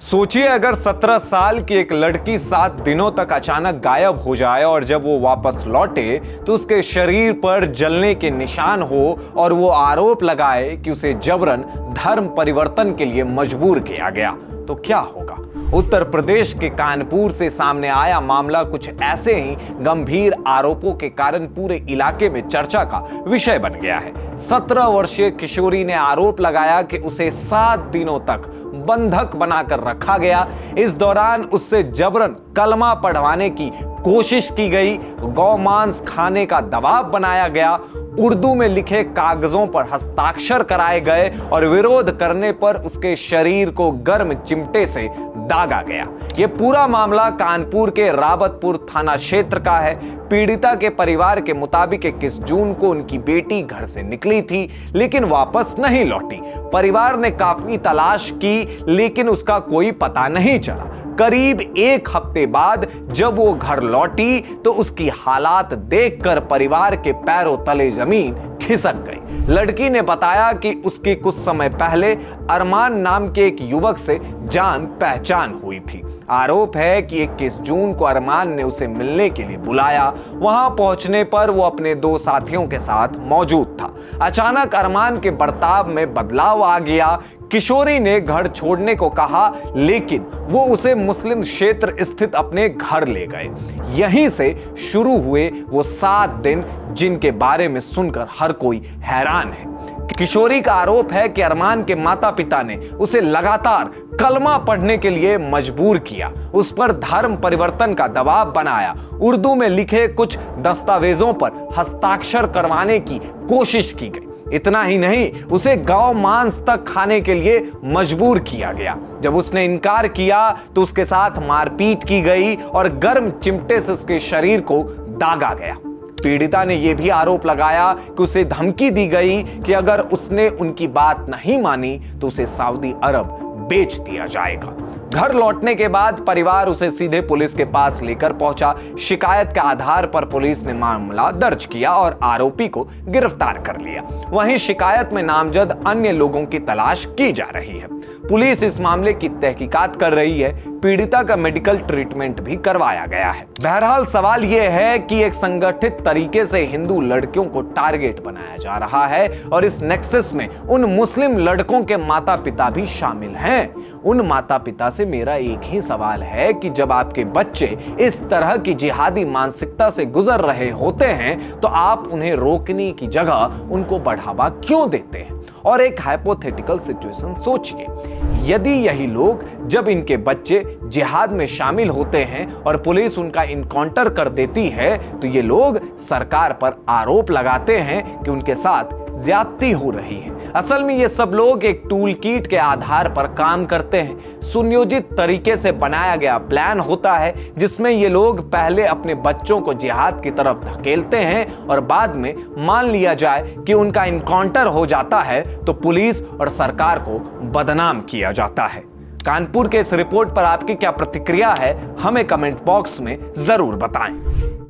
सोचिए अगर 17 साल की एक लड़की 7 दिनों तक अचानक गायब हो जाए और जब वो वापस लौटे तो उसके शरीर पर जलने के निशान हो और वो आरोप लगाए कि उसे जबरन धर्म परिवर्तन के लिए मजबूर किया गया, तो क्या होगा। उत्तर प्रदेश के कानपुर से सामने आया मामला कुछ ऐसे ही गंभीर आरोपों के कारण पूरे इलाके में चर्चा का विषय बन गया है। 17 वर्षीय किशोरी ने आरोप लगाया कि उसे 7 दिनों तक बंधक बनाकर रखा गया। इस दौरान उससे जबरन कलमा पढ़वाने की कोशिश की गई, गौमांस खाने का दबाव बनाया गया, उर्दू में लिखे कागजों पर हस्ताक्षर कराए गए और विरोध करने पर उसके शरीर को गर्म चिमटे से दागा गया। यह पूरा मामला कानपुर के रावतपुर थाना क्षेत्र का है। पीड़िता के परिवार के मुताबिक 21 जून को उनकी बेटी घर से निकली थी लेकिन वापस नहीं लौटी। परिवार ने काफी तलाश की लेकिन उसका कोई पता नहीं चला। करीब 1 हफ्ते बाद जब वो घर लौटी तो उसकी हालात देखकर परिवार के पैरों तले जमीन खिसक गई। लड़की ने बताया कि उसकी कुछ समय पहले अरमान नाम के एक युवक से जान पहचान हुई थी। आरोप है कि 21 जून को अरमान ने उसे मिलने के लिए बुलाया। वहां पहुंचने पर वो अपने 2 साथियों के साथ मौजूद था। अचानक अरमान के बर्ताव में बदलाव आ गया। किशोरी ने घर छोड़ने को कहा लेकिन वो उसे मुस्लिम क्षेत्र स्थित अपने घर ले गए। यहीं से शुरू हुए वो 7 दिन जिनके बारे में सुनकर हर कोई हैरान है। किशोरी का आरोप है कि अरमान के माता पिता ने उसे लगातार कलमा पढ़ने के लिए मजबूर किया, उस पर धर्म परिवर्तन का दबाव बनाया, उर्दू में लिखे कुछ दस्तावेजों पर हस्ताक्षर करवाने की कोशिश की गई। इतना ही नहीं, उसे गौ मांस तक खाने के लिए मजबूर किया गया। जब उसने इनकार किया तो उसके साथ मारपीट की गई और गर्म चिमटे से उसके शरीर को दागा गया। पीड़िता ने यह भी आरोप लगाया कि उसे धमकी दी गई कि अगर उसने उनकी बात नहीं मानी तो उसे सऊदी अरब बेच दिया जाएगा। घर लौटने के बाद परिवार उसे सीधे पुलिस के पास लेकर पहुंचा। शिकायत के आधार पर पुलिस ने मामला दर्ज किया और आरोपी को गिरफ्तार कर लिया। वहीं शिकायत में नामजद अन्य लोगों की तलाश की जा रही है। पुलिस इस मामले की तहकीकात कर रही है। पीड़िता का मेडिकल ट्रीटमेंट भी करवाया गया है। बहरहाल सवाल यह है कि एक संगठित तरीके से हिंदू लड़कियों को टारगेट बनाया जा रहा है और इस नेक्सस में उन मुस्लिम लड़कों के माता पिता भी शामिल हैं। उन माता पिता से मेरा एक ही सवाल है कि जब आपके बच्चे इस तरह की जिहादी मानसिकता से गुजर रहे होते हैं तो आप उन्हें रोकने की जगह उनको बढ़ावा क्यों देते हैं। और एक हाइपोथेटिकल सिचुएशन सोचिए, यदि यही लोग जब इनके बच्चे जिहाद में शामिल होते हैं और पुलिस उनका इनकाउंटर कर देती है तो ये लोग सरकार पर आरोप लगाते हैं कि उनके साथ ज्यादती हो रही है। असल में ये सब लोग एक टूल किट के आधार पर काम करते हैं। सुनियोजित तरीके से बनाया गया प्लान होता है जिसमें ये लोग पहले अपने बच्चों को जिहाद की तरफ धकेलते हैं और बाद में मान लिया जाए कि उनका इनकाउंटर हो जाता है तो पुलिस और सरकार को बदनाम किया जाता है। कानपुर के इस रिपोर्ट पर आपकी क्या प्रतिक्रिया है, हमें कमेंट बॉक्स में जरूर बताएं।